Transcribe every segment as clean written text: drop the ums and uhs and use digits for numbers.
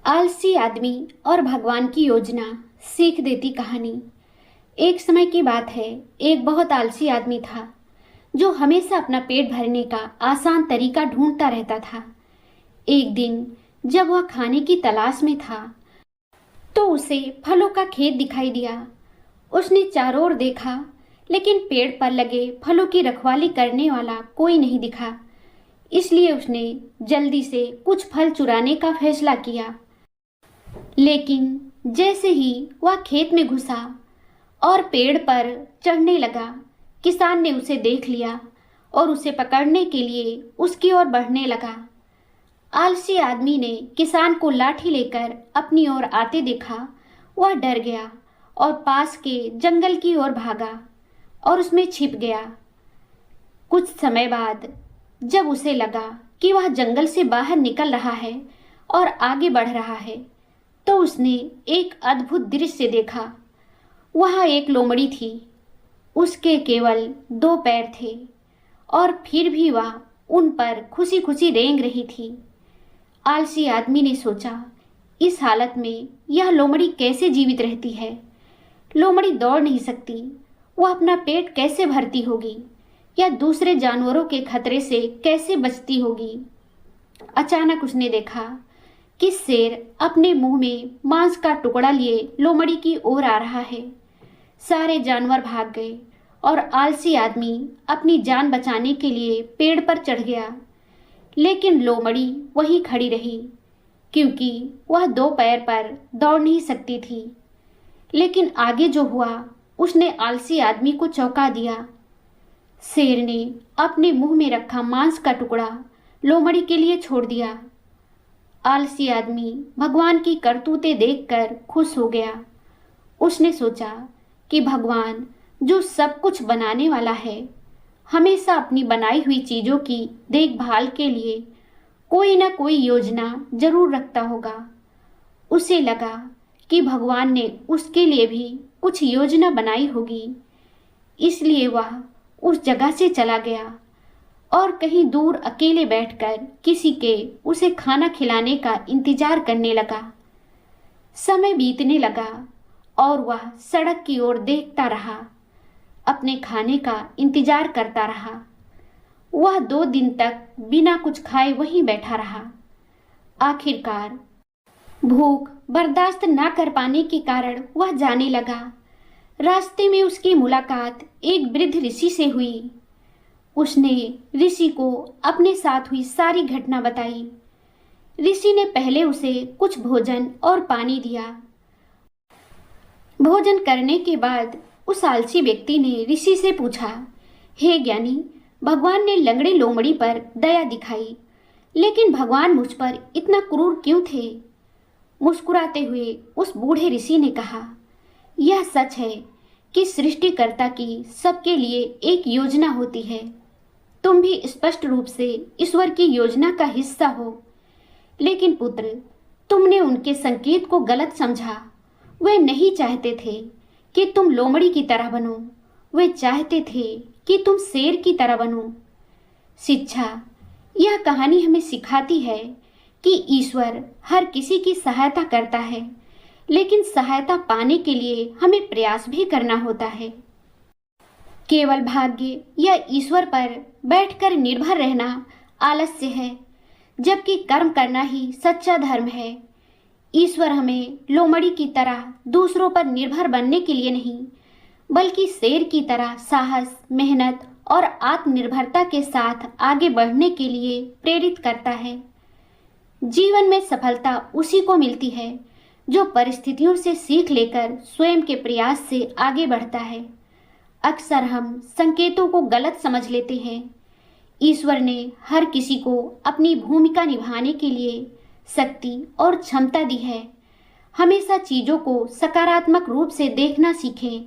आलसी आदमी और भगवान की योजना, सीख देती कहानी। एक समय की बात है, एक बहुत आलसी आदमी था जो हमेशा अपना पेट भरने का आसान तरीका ढूंढता रहता था। एक दिन जब वह खाने की तलाश में था तो उसे फलों का खेत दिखाई दिया। उसने चारों ओर देखा, लेकिन पेड़ पर लगे फलों की रखवाली करने वाला कोई नहीं दिखा। इसलिए उसने जल्दी से कुछ फल चुराने का फैसला किया। लेकिन जैसे ही वह खेत में घुसा और पेड़ पर चढ़ने लगा, किसान ने उसे देख लिया और उसे पकड़ने के लिए उसकी ओर बढ़ने लगा। आलसी आदमी ने किसान को लाठी लेकर अपनी ओर आते देखा। वह डर गया और पास के जंगल की ओर भागा और उसमें छिप गया। कुछ समय बाद जब उसे लगा कि वह जंगल से बाहर निकल रहा है और आगे बढ़ रहा है, तो उसने एक अद्भुत दृश्य देखा। वहाँ एक लोमड़ी थी। उसके केवल 2 पैर थे और फिर भी वह उन पर खुशी खुशी रेंग रही थी। आलसी आदमी ने सोचा, इस हालत में यह लोमड़ी कैसे जीवित रहती है। लोमड़ी दौड़ नहीं सकती, वह अपना पेट कैसे भरती होगी या दूसरे जानवरों के खतरे से कैसे बचती होगी। अचानक उसने देखा कि शेर अपने मुंह में मांस का टुकड़ा लिए लोमड़ी की ओर आ रहा है। सारे जानवर भाग गए और आलसी आदमी अपनी जान बचाने के लिए पेड़ पर चढ़ गया। लेकिन लोमड़ी वहीं खड़ी रही, क्योंकि वह 2 पैर पर दौड़ नहीं सकती थी। लेकिन आगे जो हुआ उसने आलसी आदमी को चौंका दिया। शेर ने अपने मुंह में रखा मांस का टुकड़ा लोमड़ी के लिए छोड़ दिया। आलसी आदमी भगवान की करतूतें देखकर खुश हो गया। उसने सोचा कि भगवान, जो सब कुछ बनाने वाला है, हमेशा अपनी बनाई हुई चीज़ों की देखभाल के लिए कोई ना कोई योजना जरूर रखता होगा। उसे लगा कि भगवान ने उसके लिए भी कुछ योजना बनाई होगी। इसलिए वह उस जगह से चला गया और कहीं दूर अकेले बैठकर किसी के उसे खाना खिलाने का इंतजार करने लगा। समय बीतने लगा और वह सड़क की ओर देखता रहा, अपने खाने का इंतजार करता रहा। वह 2 दिन तक बिना कुछ खाए वहीं बैठा रहा। आखिरकार भूख बर्दाश्त ना कर पाने के कारण वह जाने लगा। रास्ते में उसकी मुलाकात एक वृद्ध ऋषि से हुई। उसने ऋषि को अपने साथ हुई सारी घटना बताई। ऋषि ने पहले उसे कुछ भोजन और पानी दिया। भोजन करने के बाद उस आलसी व्यक्ति ने ऋषि से पूछा, हे ज्ञानी, भगवान ने लंगड़े लोमड़ी पर दया दिखाई, लेकिन भगवान मुझ पर इतना क्रूर क्यों थे। मुस्कुराते हुए उस बूढ़े ऋषि ने कहा, यह सच है कि सृष्टिकर्ता की सबके लिए एक योजना होती है। तुम भी स्पष्ट रूप से ईश्वर की योजना का हिस्सा हो। लेकिन पुत्र, तुमने उनके संकेत को गलत समझा। वे नहीं चाहते थे कि तुम लोमड़ी की तरह बनो, वे चाहते थे कि तुम शेर की तरह बनो। शिक्षा, यह कहानी हमें सिखाती है कि ईश्वर हर किसी की सहायता करता है, लेकिन सहायता पाने के लिए हमें प्रयास भी करना होता है। केवल भाग्य या ईश्वर पर बैठकर निर्भर रहना आलस्य है, जबकि कर्म करना ही सच्चा धर्म है। ईश्वर हमें लोमड़ी की तरह दूसरों पर निर्भर बनने के लिए नहीं, बल्कि शेर की तरह साहस, मेहनत और आत्मनिर्भरता के साथ आगे बढ़ने के लिए प्रेरित करता है। जीवन में सफलता उसी को मिलती है जो परिस्थितियों से सीख लेकर स्वयं के प्रयास से आगे बढ़ता है। अक्सर हम संकेतों को गलत समझ लेते हैं। ईश्वर ने हर किसी को अपनी भूमिका निभाने के लिए शक्ति और क्षमता दी है। हमेशा चीजों को सकारात्मक रूप से देखना सीखें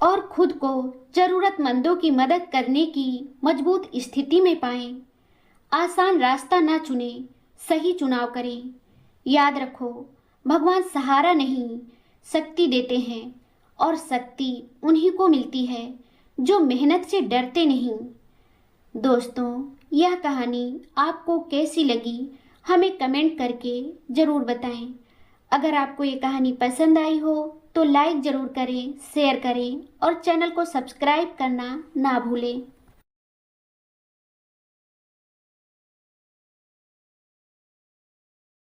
और खुद को जरूरतमंदों की मदद करने की मजबूत स्थिति में पाएं। आसान रास्ता ना चुनें, सही चुनाव करें। याद रखो, भगवान सहारा नहीं, शक्ति देते हैं, और शक्ति उन्हीं को मिलती है जो मेहनत से डरते नहीं। दोस्तों, यह कहानी आपको कैसी लगी, हमें कमेंट करके ज़रूर बताएं। अगर आपको ये कहानी पसंद आई हो तो लाइक ज़रूर करें, शेयर करें और चैनल को सब्सक्राइब करना ना भूलें।